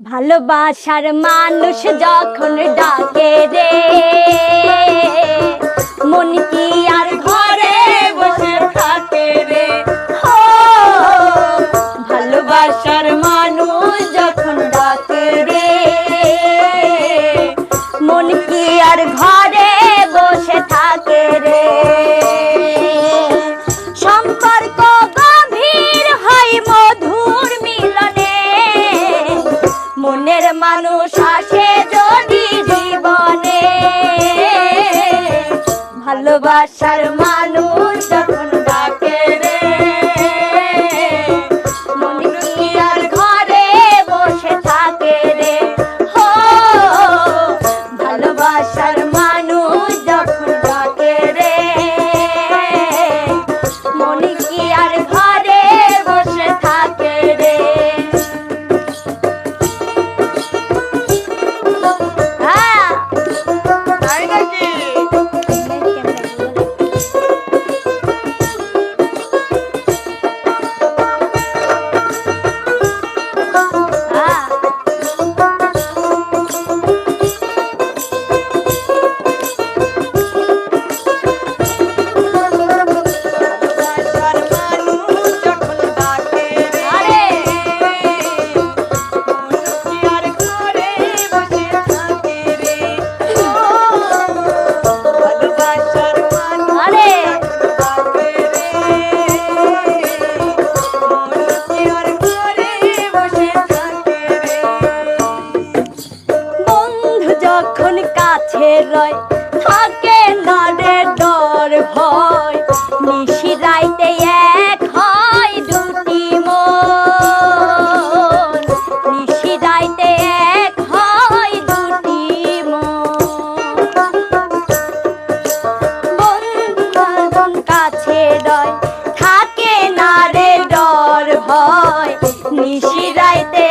ভালোবাসার মানুষ যখন ডাকে রে মন কি আর ঘরে বসে থাকে রে। ও ভালোবাসার মানুষ যখন ডাকে রে মন কি আর ঘরে বসে থাকে রে। সম্পর্ক গভীর হয় মধুর মিলনে, মনের মানুষ আসে যদি জীবনে। ভালোবাসার মানুষ যখন ডাকে রে মন কি আর ঘরে বসে থাকে রে। ও ভালোবাসার মানুষ যখন ডাকে রে মন কি আর ঘরে বসে থাকে রে। যখন কাছে রয় থাকে না রে ডর ভয়, নিশি রাইতে এক হয় দুটি মন, নিশি রাইতে এক হয় দুটি মন। বন্ধু কাছে রয় থাকে না রে ডর ভয়, নিশি রাইতে